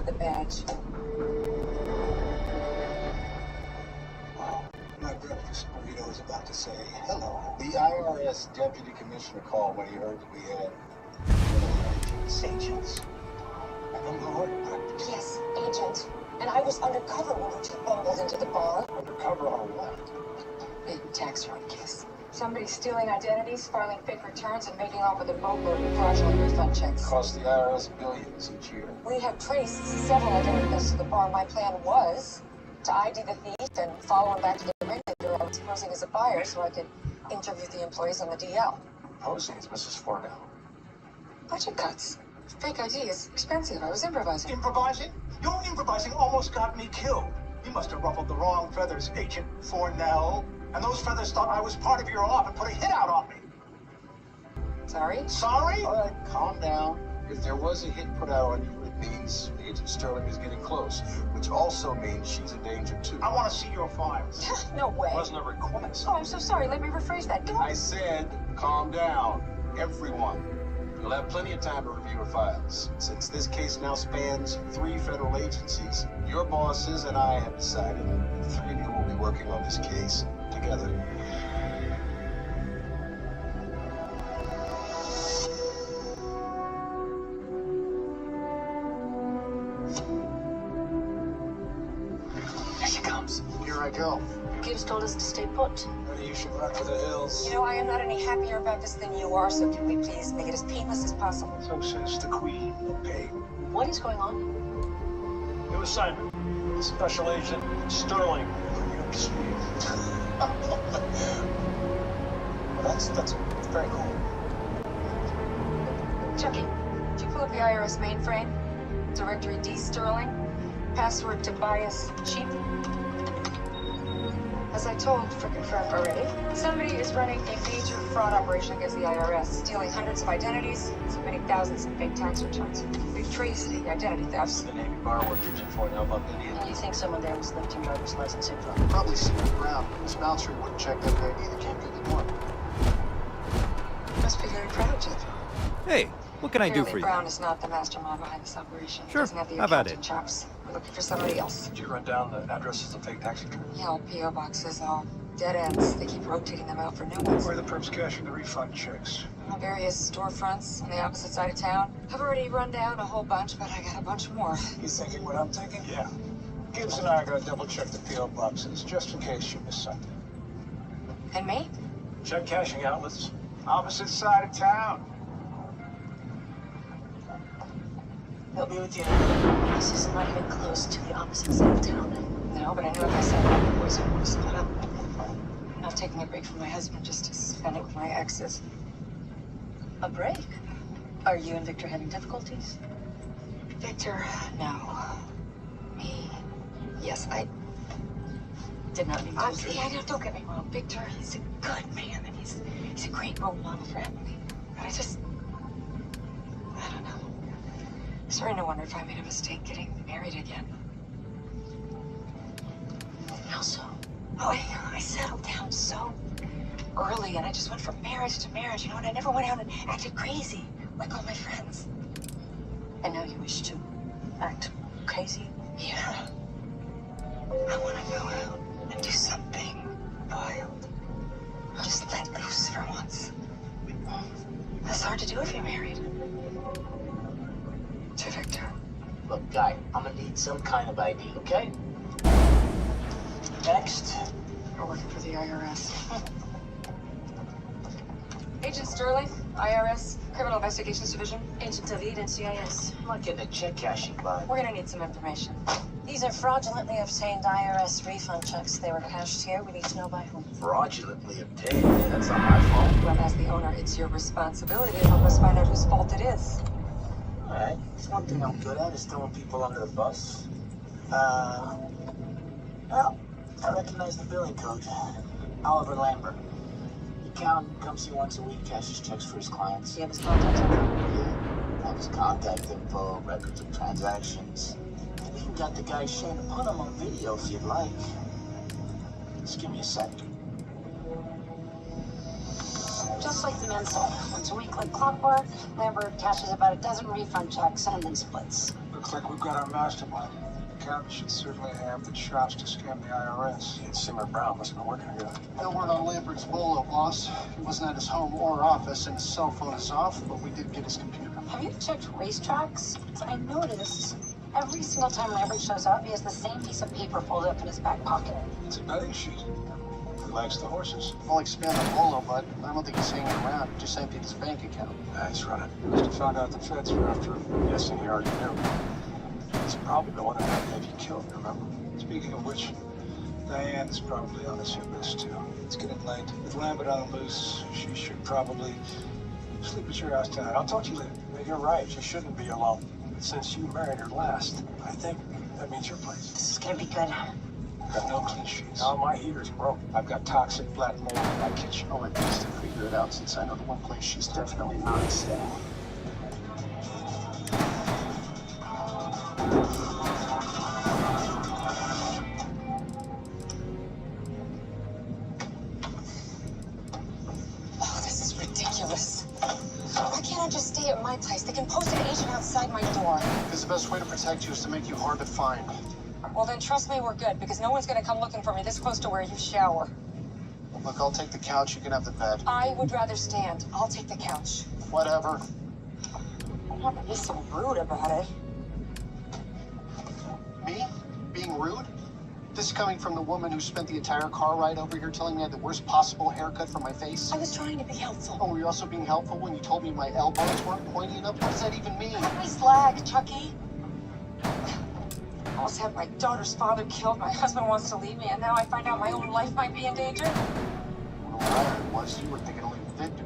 for the badge. Wow. My breakfast burrito is about to say hello. The IRS deputy commissioner called when he heard that we had agents. I'm the order. Yes, agent. And I was undercover when you two bumbled into the bar. Undercover on what? Big tax fraud case. Somebody stealing identities, filing fake returns, and making off with a boatload of fraudulent refund checks. Cost the IRS billions each year. We have traced several identity thefts to the bar. My plan was to ID the thief and follow him back to the ringleader I was posing as a buyer so I could interview the employees on the DL. Posing as Mrs. Fornell. Budget cuts. Fake ID is expensive. I was improvising. Improvising? Your improvising almost got me killed. You must have ruffled the wrong feathers, Agent Fornell. And those feathers thought I was part of your off and put a hit out on me. Sorry? Sorry? All right, calm down. If there was a hit put out on you, it means Agent Sterling is getting close, which also means she's in danger too. I want to see your files. No way. It wasn't a request. Oh, I'm so sorry. Let me rephrase that. Don't. I said, calm down, everyone. You'll have plenty of time to review your files. Since this case now spans 3 federal agencies, your bosses and I have decided the 3 of you will be working on this case together. Here she comes. Here I go. Gibbs told us to stay put. Maybe you should run for the hills. You know, I am not any happier about this than you are, so can we please make it as painless as possible? So says the Queen. Okay. What is going on? New assignment. Special Agent Sterling. Well, that's very cool. Chucky, did you pull up the IRS mainframe? Directory D Sterling? Password Tobias Cheap? As I told frickin' Frank already, somebody is running a major fraud operation against the IRS, stealing hundreds of identities, submitting thousands of fake tax returns. We've traced the identity thefts. The Navy bar worker Agent Fornell bumped into you. You think someone there was lifting driver's license info? Probably sitting around. This bouncer wouldn't check that ID that came through the door. Must be very proud, Jeff. Hey, what can I do for you? Brown is not the mastermind behind this operation. Sure, Doesn't have the how about accounting it? chops. We're looking for somebody else. Did you run down the addresses of fake tax returns? Yeah, P.O. boxes, all dead ends. They keep rotating them out for new ones. Where are the perps cashing the refund checks? Various storefronts on the opposite side of town. I've already run down a whole bunch, but I got a bunch more. You thinking what I'm thinking? Yeah. Gibbs and I are gonna double check the P.O. boxes just in case you miss something. And me? Check cashing outlets. Opposite side of town. They'll be with you. This is not even close to the opposite side of town. No, but I knew if I said that, the boys would want to split up. I'm not taking a break from my husband just to spend it with my exes. A break? Are you and Victor having difficulties? Victor, no. Me, yes, I Did not mean to intrude. yeah, no, don't get me wrong. Victor, he's a good man, and he's a great role model for Emily. But I don't know. Starting to wonder if I made a mistake getting married again. How so? Oh, I settled down so early, and I just went from marriage to marriage, you know, and I never went out and acted crazy like all my friends. And now you wish to act crazy? Yeah. I want to go out and do something wild. Just let loose for once. That's hard to do if you're married. To Victor. Look, Guy, I'm gonna need some kind of ID, okay? Next. You're working for the IRS. Agent Sterling, IRS, Criminal Investigations Division. Agent David and CIS. I'm not getting a check cashing vibe. We're gonna need some information. These are fraudulently obtained IRS refund checks. They were cashed here. We need to know by whom. Fraudulently obtained. Yeah, that's not my fault. Well, as the owner, it's your responsibility to help us find out whose fault it is. Alright. It's one thing I'm good at is throwing people under the bus. Well, I recognize the billing code. Oliver Lambert. The accountant comes here once a week, cashes checks for his clients. Do you have his contact info? Yeah. Have his contact info, records of transactions. And even got the guy Shane to put him on video if you'd like. Just give me a sec. Just like the men said, once a week like clockwork, Lambert cashes about a dozen refund checks and then splits. Looks like we've got our mastermind. The captain should certainly have the chops to scam the IRS. And Simmer Brown must have been working together. No word on Lambert's bolo, boss. He wasn't at his home or office, and his cell phone is off, but we did get his computer. Have you checked racetracks? I noticed every single time Lambert shows up, he has the same piece of paper folded up in his back pocket. It's a betting sheet. He likes the horses. I'll expand the bolo, but I don't think he's hanging around. He just emptied his bank account. Nice running. Must have found out the feds were after him. Guessing he already knew. He's probably the one who had Eddie killed, remember? Speaking of which, Diane is probably on his hit list too. It's getting late. With Lambert on the loose, she should probably sleep at your house tonight. I'll talk to you later. Yeah, you're right. She shouldn't be alone. Since you married her last, I think that means your place. This is gonna be good. Got no clean sheets. Now my heater's broke. I've got toxic black mold in my kitchen. I'll let Kristen figure it out, since I know the one place she's definitely not staying. Oh, this is ridiculous. Why can't I just stay at my place? They can post an agent outside my door. Because the best way to protect you is to make you hard to find. Well, then trust me, we're good, because no one's gonna come looking for me this close to where you shower. Look, I'll take the couch, you can have the bed. I would rather stand. I'll take the couch. Whatever. I'm not gonna be so rude about it. Me? Being rude? This is coming from the woman who spent the entire car ride over here telling me I had the worst possible haircut for my face. I was trying to be helpful. Oh, were you also being helpful when you told me my elbows weren't pointy enough? What does that even mean? Let me slag, Chucky. I almost had my daughter's father killed. My husband wants to leave me, and now I find out my own life might be in danger. Well, what I heard was you were thinking of leaving Victor.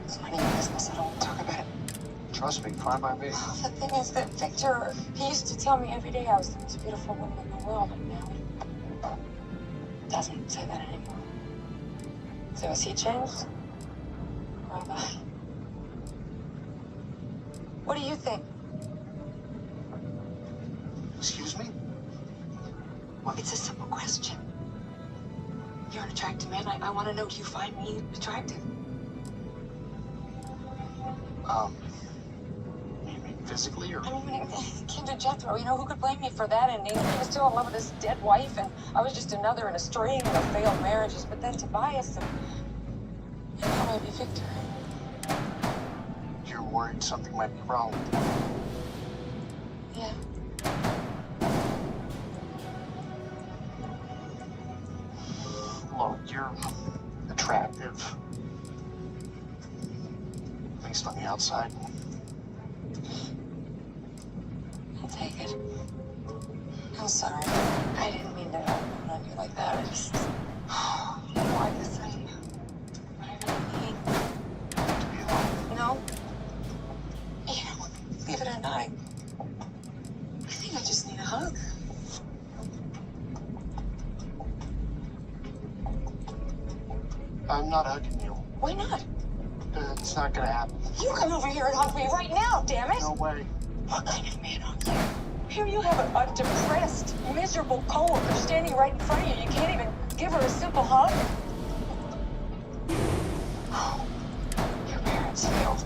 It's none of your business. I don't want to talk about it. Trust me, fine by me. Oh, the thing is that Victor, he used to tell me every day I was the most beautiful woman in the world, and now he doesn't say that anymore. So has he changed? Or have I? What do you think? Excuse me? Well, it's a simple question. You're an attractive man. I want to know, do you find me attractive? You mean physically or? I mean, when it came to Jethro, you know, who could blame me for that? And he was still in love with his dead wife, and I was just another in a string of failed marriages. But then Tobias and now maybe Victor. You're worried something might be wrong. Yeah. Look, you're attractive. At least on the outside. I'll take it. I'm sorry. I didn't mean to run you like that. I just... You know, I guess I really need... To be alone. No. You know, believe it or not, I think I just need a hug. I'm not hugging you. Why not? It's not gonna happen. You come over here and hug me right now, damn it! No way. What kind of man are you? Here you have a depressed, miserable coworker standing right in front of you. You can't even give her a simple hug. Your parents failed.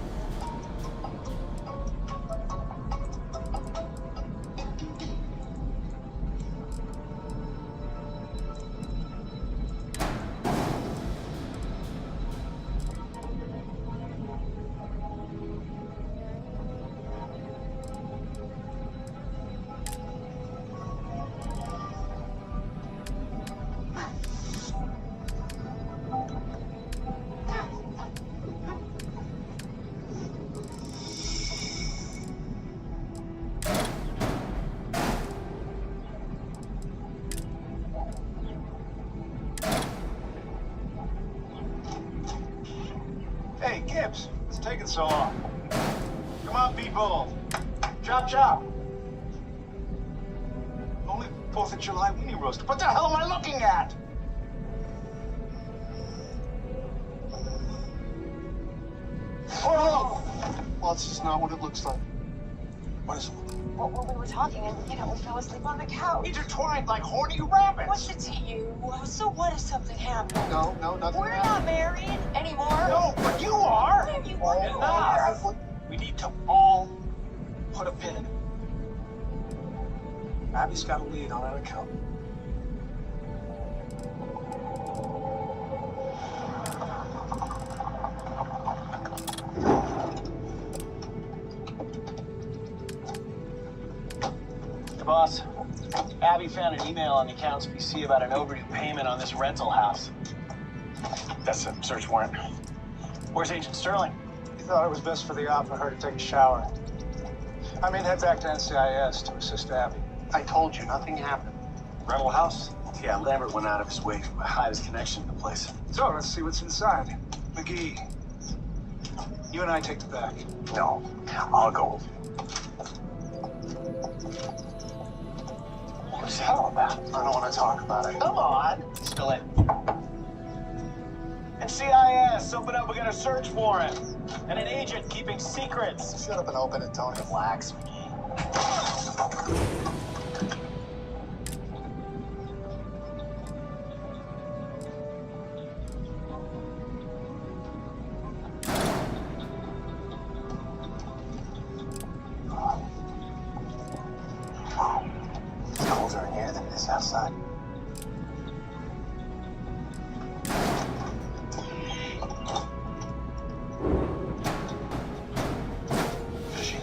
Hey, Gibbs, what's taking so long? Come on, be bold. Chop, chop. Only 4th of July weenie roast. What the hell am I looking at? Oh! Well, this is not what it looks like. What is it? Well, when we were talking, and we fell asleep on the couch. Intertwined like horny rabbits. What's it to you? So what if something happened? No, nothing We're happened. not married anymore. No, but you are. What have you wanted? Enough. We need to all put a pin in it. Abby's got a lead on that account. Hey, boss. Abby found an email on the account's PC about an overdue payment on this rental house. That's a search warrant. Where's Agent Sterling? He thought it was best for the op for her to take a shower. I mean, head back to NCIS to assist Abby. I told you, nothing happened. Rental house? Yeah, Lambert went out of his way to hide his connection to the place. So, let's see what's inside. McGee, you and I take the back. No, I'll go with you. What's that all about? I don't want to talk about it. Come on. Spill it. NCIS, open up, we got a search warrant. And an agent keeping secrets. Shut up and open it, Tony. Relax, McGee. It's colder in here than it is outside. Fishy.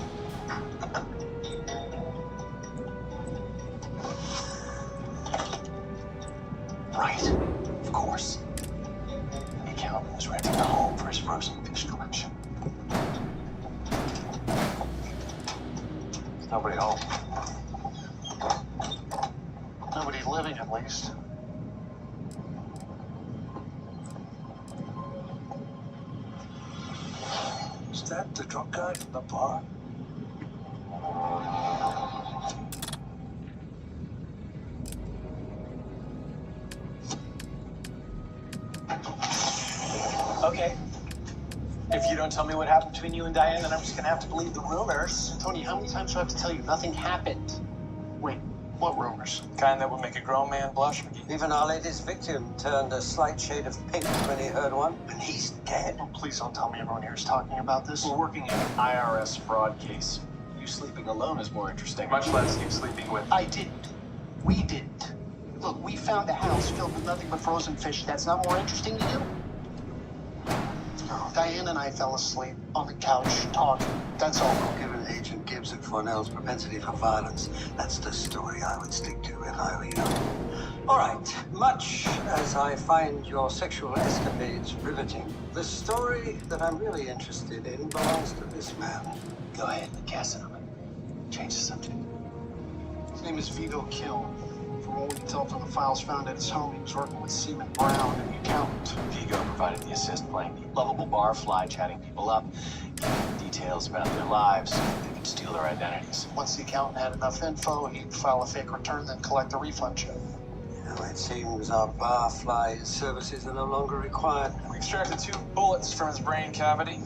Right, of course. The accountant was renting a home for his frozen fish collection. There's nobody home. Nobody living, at least. Is that the drunk guy from the bar? Okay. If you don't tell me what happened between you and Diane, then I'm just gonna have to believe the rumors. Tony, how many times do I have to tell you nothing happened? Wait, what rumors? Kind that would make a grown man blush, McGee. Even our latest victim turned a slight shade of pink when he heard one. And he's dead? Oh, please don't tell me everyone here is talking about this. We're working an IRS fraud case. You sleeping alone is more interesting. Much less you sleeping with. I didn't. We didn't. Look, we found a house filled with nothing but frozen fish. That's not more interesting to you? Diane and I fell asleep on the couch talking. That's all. Given Agent Gibbs and Fornell's propensity for violence, that's the story I would stick to if I were you. All right, much as I find your sexual escapades riveting, the story that I'm really interested in belongs to this man. Go ahead, Casanova. Change the subject. His name is Vigo Kill. From what we can tell from the files found at his home, he was working with Seaman Brown, the accountant. Vigo provided the assist, playing the lovable barfly, chatting people up, giving them details about their lives so that they could steal their identities. Once the accountant had enough info, he'd file a fake return, then collect a refund check. It seems our barfly services are no longer required. We extracted 2 bullets from his brain cavity.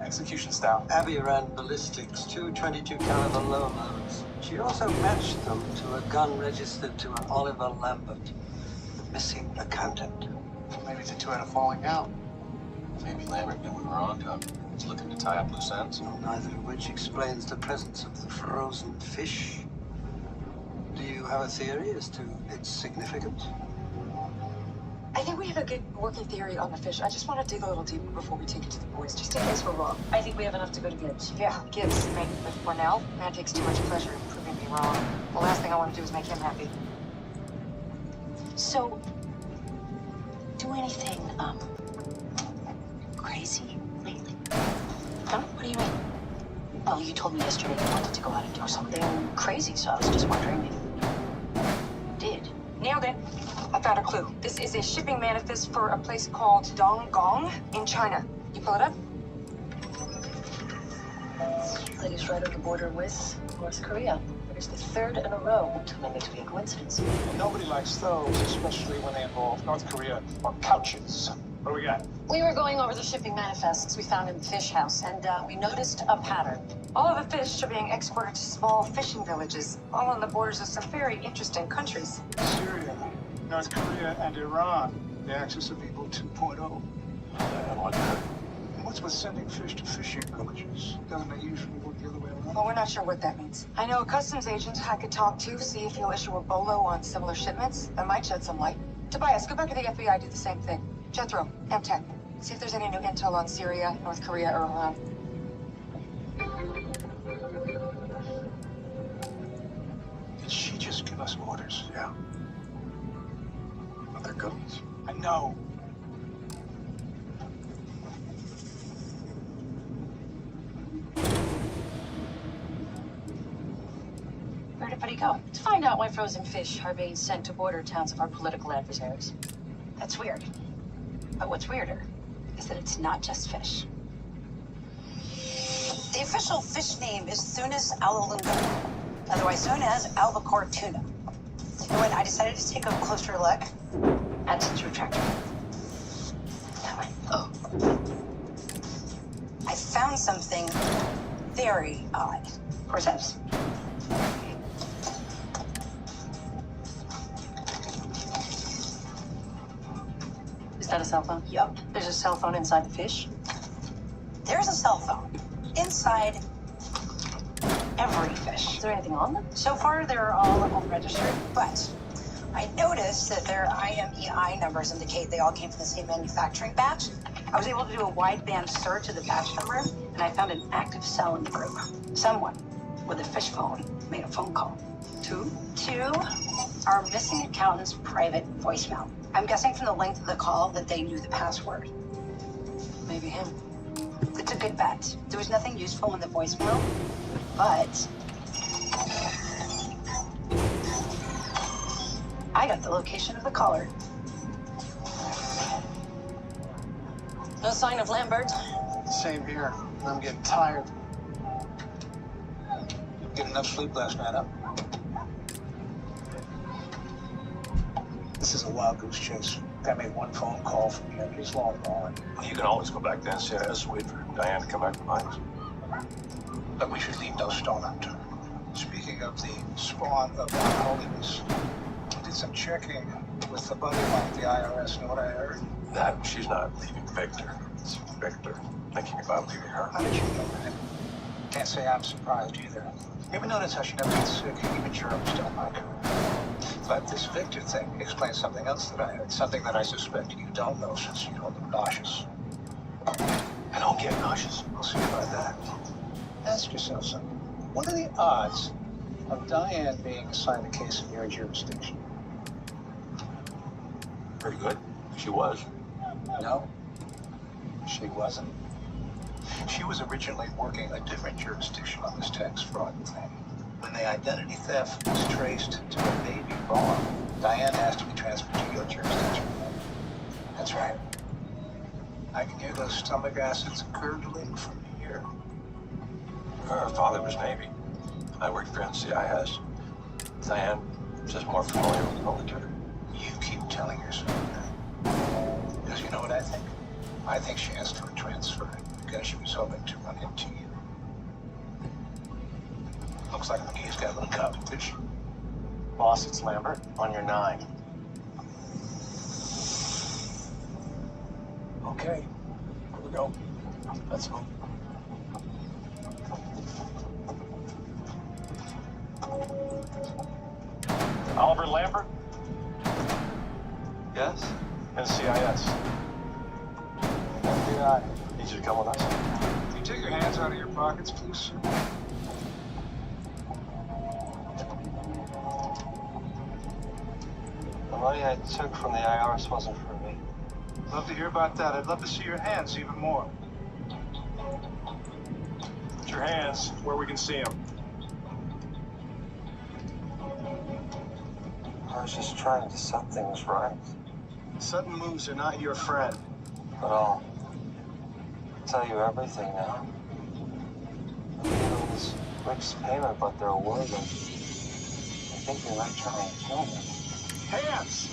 Execution style. Abby ran ballistics, 2 22 caliber low loads. She also matched them to a gun registered to an Oliver Lambert, the missing accountant. Maybe the two had a falling out. Maybe Lambert knew we were on to him. He's looking to tie up loose ends. Neither of which explains the presence of the frozen fish. Do you have a theory as to its significance? I think we have a good working theory on the fish. I just want to dig a little deeper before we take it to the boys, just in case we're wrong. I think we have enough to go to Gibbs. Yeah, Gibbs, right? But for now, man takes too much pleasure in proving me wrong. The last thing I want to do is make him happy. So, do anything, crazy lately? Huh? What do you mean? Well, you told me yesterday you wanted to go out and do something crazy, so I was just wondering if you did. Nailed it. I found a clue. This is a shipping manifest for a place called Dongong in China. You pull it up? That is right on the border with North Korea. It's the 3rd in a row. Too many to be a coincidence. Nobody likes those, especially when they involve North Korea or couches. What do we got? We were going over the shipping manifests we found in the fish house, and we noticed a pattern. All of the fish are being exported to small fishing villages, all on the borders of some very interesting countries. Syria, North Korea, and Iran. The axis of evil 2.0. What What's with sending fish to fishing villages? Doesn't it usually work the other way around? Well, we're not sure what that means. I know a customs agent I could talk to, see if he'll issue a bolo on similar shipments. That might shed some light. Tobias, go back to the FBI, do the same thing. Jethro, M10, see if there's any new intel on Syria, North Korea, or Iran. Did she just give us orders? Yeah. But they're good ones. I know. Where'd everybody go? To find out why frozen fish are being sent to border towns of our political adversaries. That's weird. But what's weirder is that it's not just fish. The official fish name is Thunis alalunga, otherwise known as albacore tuna. And when I decided to take a closer look, That's its retractor. That way. Oh. I found something very odd. Cortez. Is that a cell phone? Yup. There's a cell phone inside the fish? There's a cell phone inside every fish. Is there anything on them? So far, they're all registered, but I noticed that their IMEI numbers indicate they all came from the same manufacturing batch. I was able to do a wideband search of the batch number, and I found an active cell in the group. Someone with a fish phone made a phone call. Two? To our missing accountant's private voicemail. I'm guessing from the length of the call that they knew the password. Maybe him. It's a good bet. There was nothing useful in the voicemail, but I got the location of the caller. No sign of Lambert. Same here. I'm getting tired. Get enough sleep last night, huh? This is a wild goose chase. Guy made one phone call from here. He's long gone. You can always go back to NCIS, wait for Diane to come back behind us. But we should leave no stone unturned. Speaking of the spawn of unholiness, I did some checking with the buddy line at the IRS. Know what I heard? That she's not leaving Victor. It's Victor thinking about leaving her. How did you know that? Can't say I'm surprised either. You ever notice how she never gets sick? Even germs don't like her. But this Victor thing explains something else that I heard. Something that I suspect you don't know since you don't look nauseous. I don't get nauseous. We'll see about that. Ask yourself something. What are the odds of Diane being assigned a case in your jurisdiction? Pretty good. She was. No, she wasn't. She was originally working a different jurisdiction on this tax fraud thing. When the identity theft was traced to a baby born, Diane asked to be transferred to your jurisdiction. That's right. I can hear those stomach acids gurgling from here. Her father was Navy. I worked for NCIS. Diane, just more familiar with the military. You keep telling yourself that. Because you know what I think? I think she asked for a transfer because she was hoping to run into you. Looks like McGee's got a little competition. Boss, it's Lambert on your 9. Okay, here we go. Let's move. Oliver Lambert, Yes? NCIS. FBI. Need you to come with us. Can you take your hands out of your pockets, please, sir? The money I took from the IRS wasn't for me. Love to hear about that. I'd love to see your hands even more. Put your hands where we can see them. I was just trying to set things right. Sudden moves are not your friend. But I'll tell you everything now. I made all this Rick's payment, but they're worthy. I think they might try and kill me. Hands!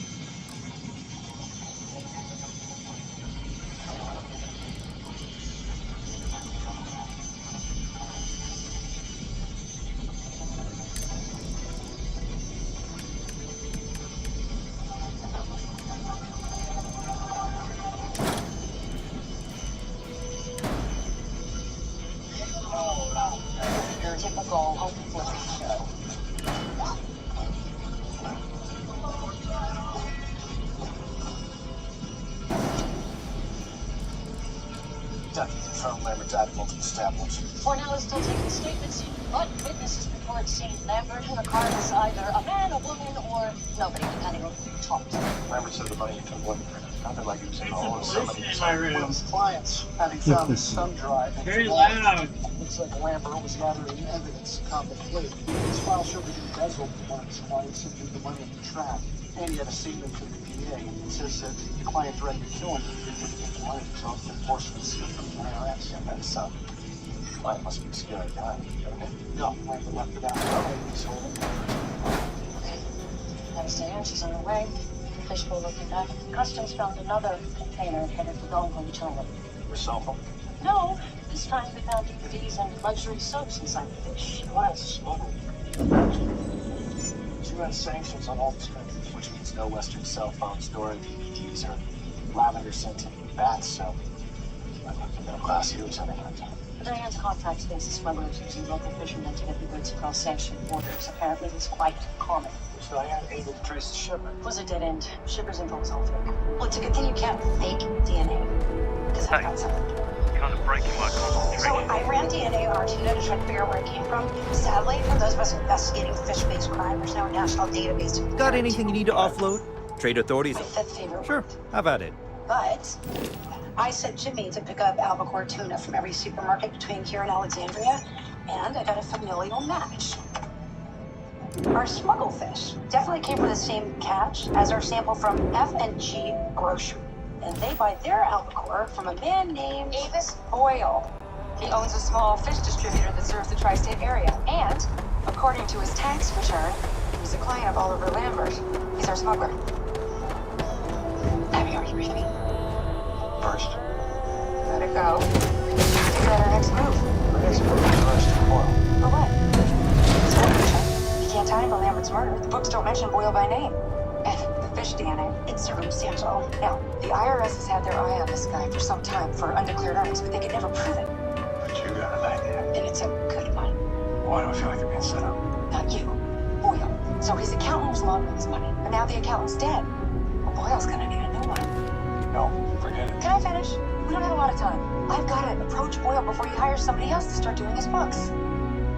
confirmed Lambert died at multiple stab-wounds. For now, is still taking statements, but witnesses report seeing Lambert in the car as either a man, a woman, or nobody, depending on who you talk to. Lambert said the money he took wasn't sounded like he was in the hole of somebody. One of his clients, having found his thumb drive. Very loud. Looks like Lambert was gathering evidence to cop the plea. His file showed that he embezzled one of his clients and moved the money up the track. And he had a statement from the PA. It says that the client threatened to kill him if he didn't take the money. So enforcement from the IRS. And that's client must be a scary guy. No, Lambert left it out. He's holding it. Okay. Understand, she's on her way. Fishbowl looking back. Customs found another container headed for Hong Kong, China. Your cell phone? No, this time they found DVDs and luxury soaps inside the fish. What else? Smuggled. UN sanctions on all this countries, which means no Western cell phones, Dora DVDs, or lavender-scented bats, so I think the middle class here was having a hard time. Diane's contact thinks the smugglers using local fishermen to get the goods across sanctioned borders. Apparently, it's quite common. Was Diane able to trace the shipment? Was a dead end. Shipper's info was all fake. Well, it's a good thing you can't fake DNA. Because I've got something. Kind of breaking my concentration. So I ran DNA on our tuna to try to figure out where it came from. Sadly, for those of us investigating fish-based crime, there's no national database to Got anything you need to offload? Trade authorities? My fifth favorite Sure, word. how about it? But I sent Jimmy to pick up albacore tuna from every supermarket between here and Alexandria, and I got a familial match. Our smuggle fish definitely came from the same catch as our sample from F&G Grocery. And they buy their albacore from a man named Avis Boyle. He owns a small fish distributor that serves the tri-state area. And, according to his tax return, he's a client of Oliver Lambert. He's our smuggler. Have you already briefed me? First. Let it go. Figure out our next move. Our next move is arrest Boyle. For what? You can't tie him to Lambert's murder. The books don't mention Boyle by name. And the fish DNA. It's circumstantial. Now, the IRS has had their eye on this guy for some time for undeclared earnings, but they could never prove it. But you got an idea. And it's a good one. Why do I feel like I'm being set up? Not you. Boyle. So his accountant was laundering his money, but now the accountant's dead. Well, Boyle's gonna need a new one. No, forget it. Can I finish? We don't have a lot of time. I've got to approach Boyle before he hires somebody else to start doing his books.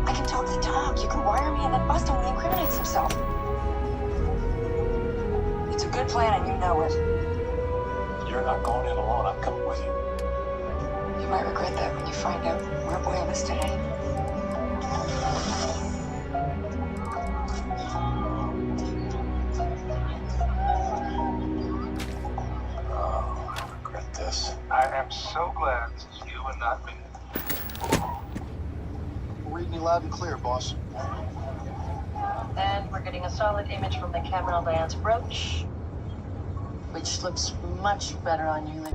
I can talk the talk. You can wire me and then bust him when he incriminates himself. It's a good plan and you know it. You're not going in alone. I'm coming with you. You might regret that when you find out where Boyle is today. Oh, I regret this. I am so glad this is you and not me. Read me loud and clear, boss. And we're getting a solid image from the Cameron Lance brooch, which looks much better on you than...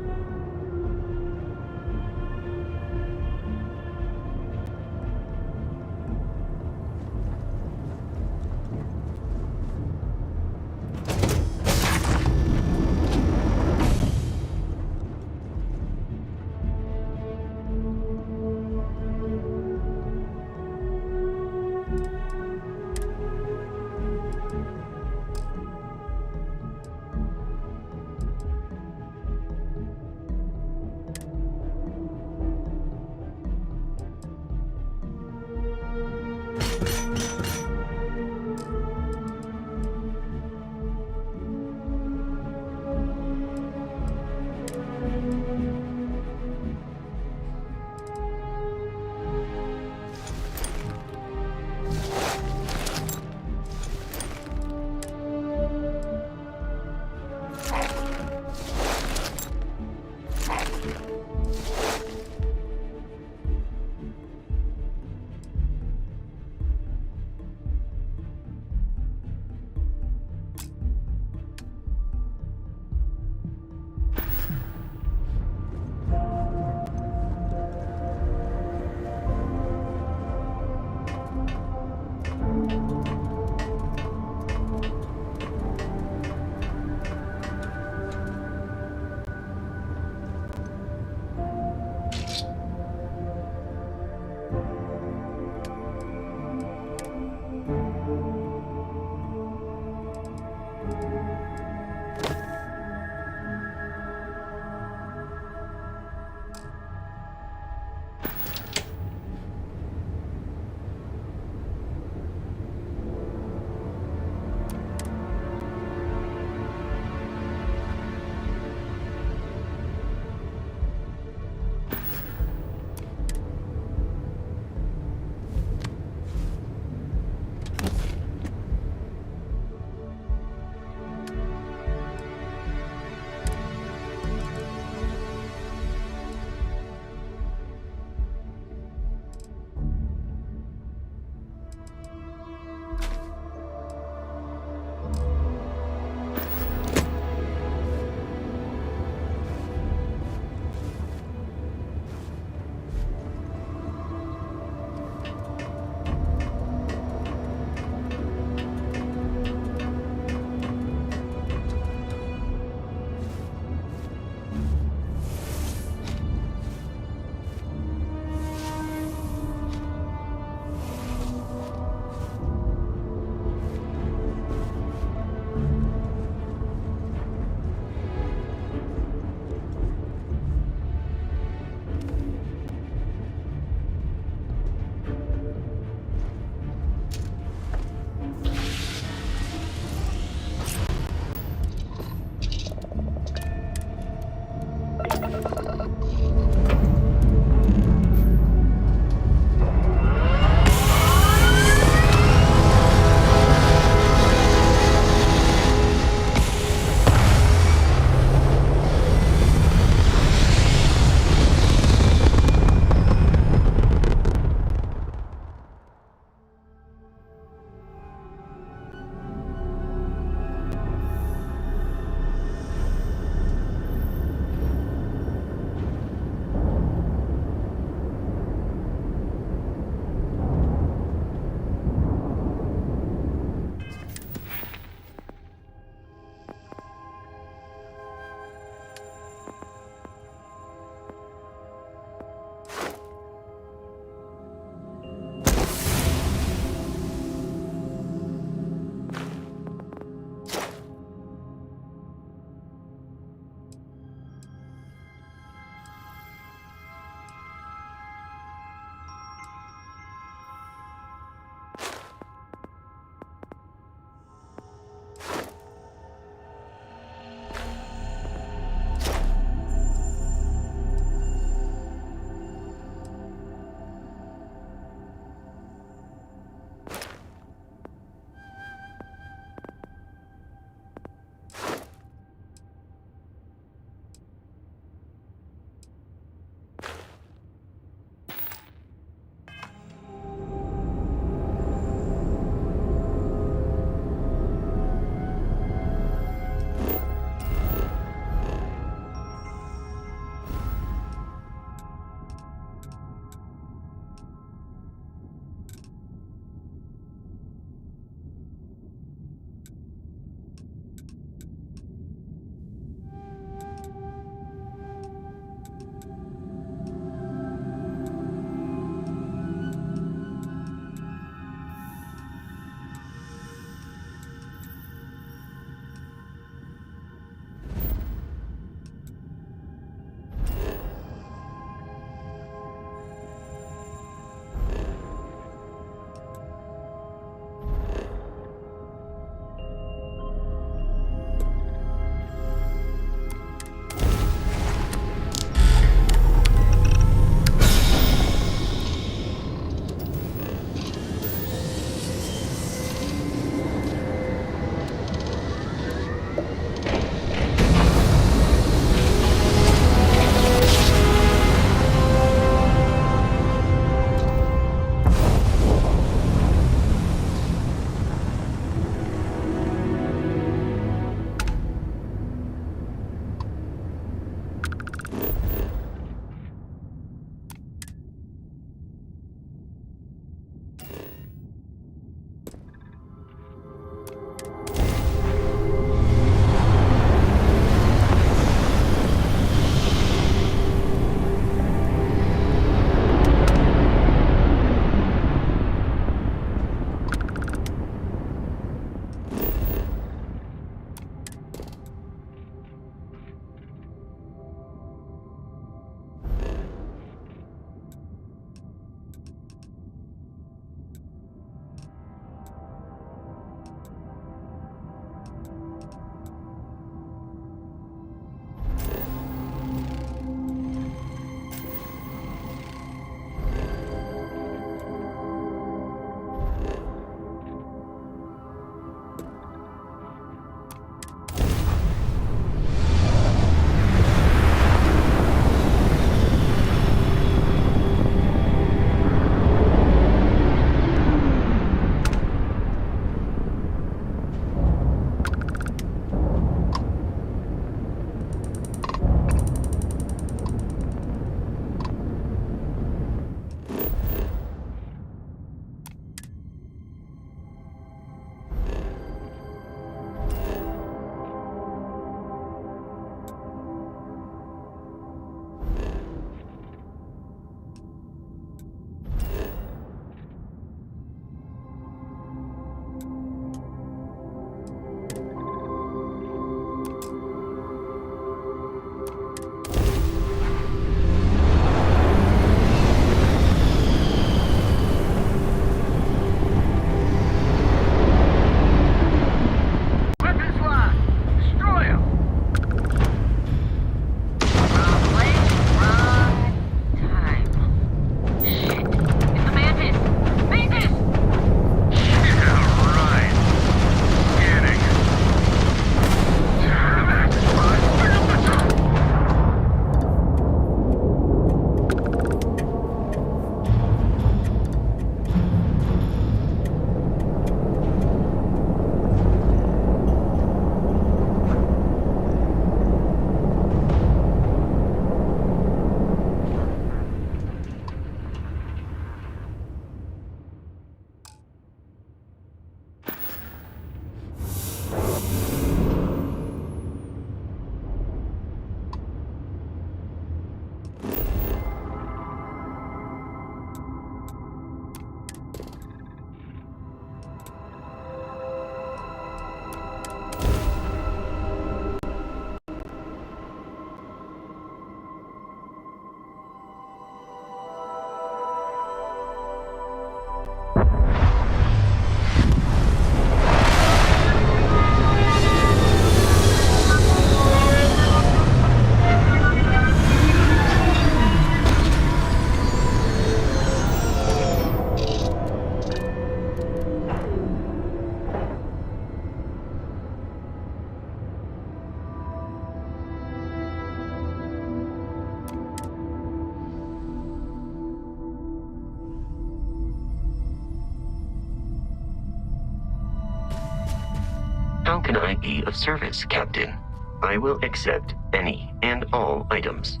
How can I be of service, Captain? I will accept any and all items.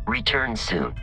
Return soon.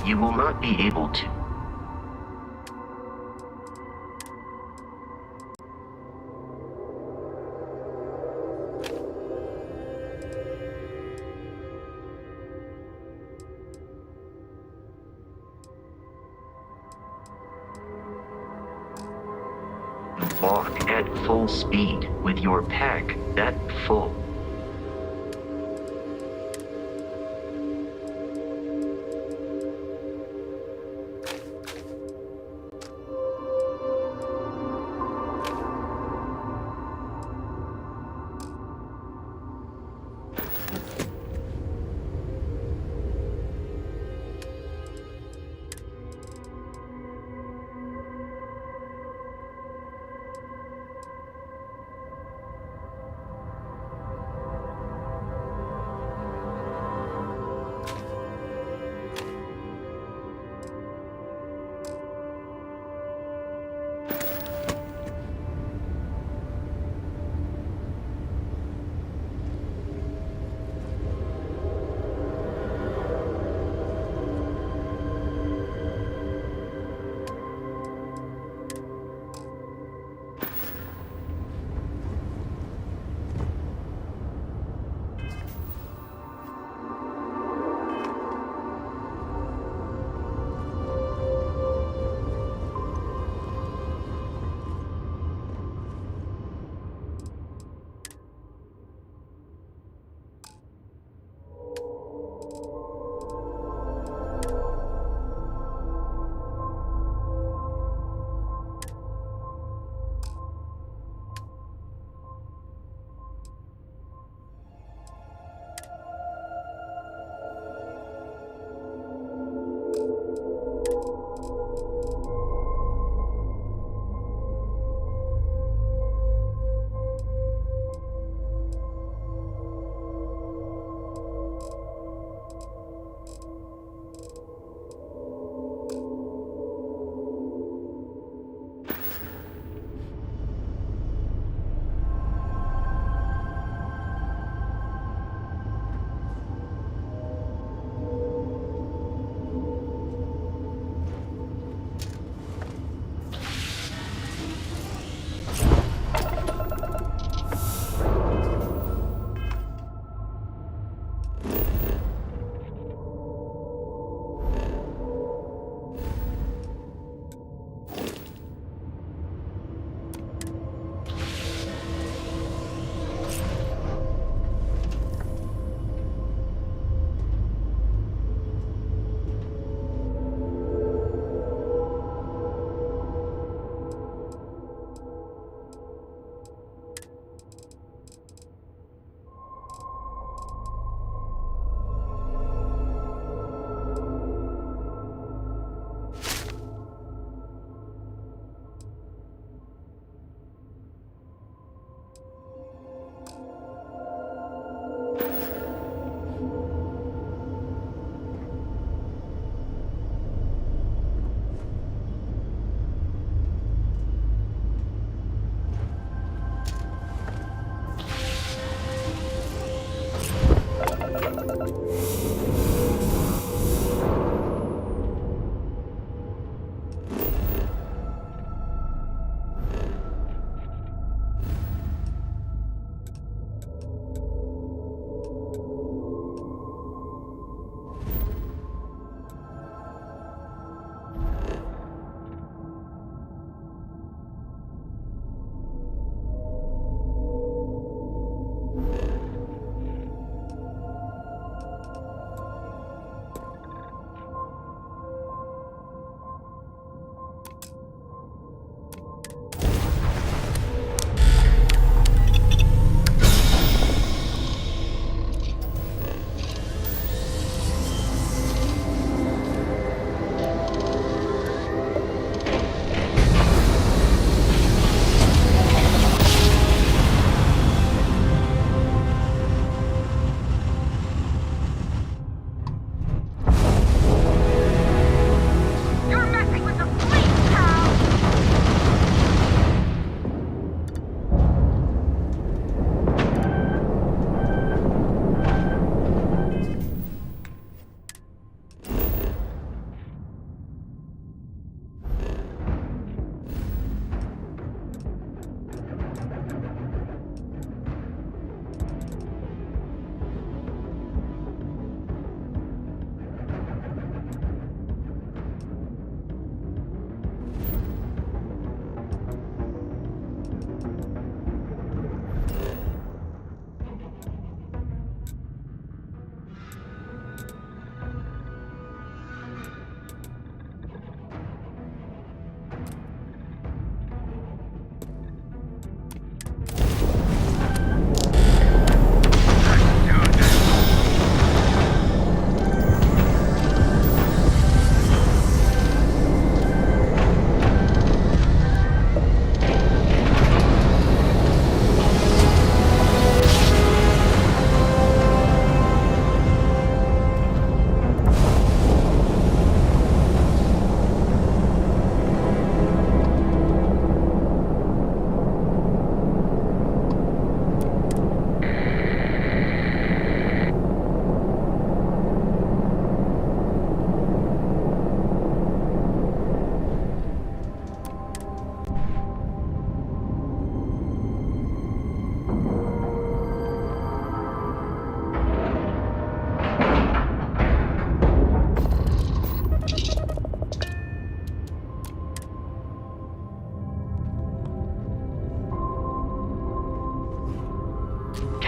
You will not be able to. Walk at full speed with your pack that full.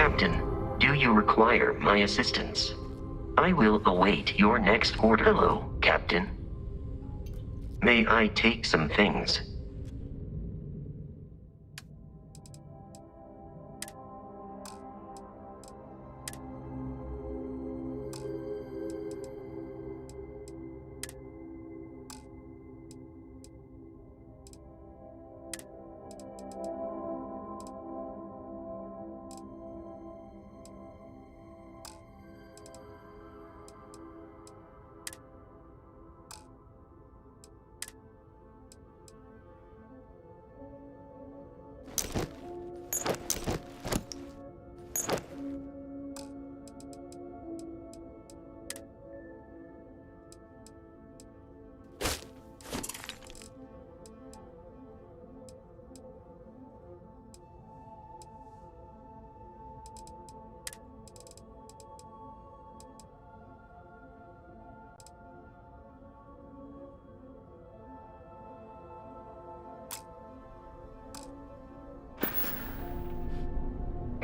Captain, do you require my assistance? I will await your next order. Hello, Captain. May I take some things?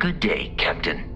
Good day, Captain.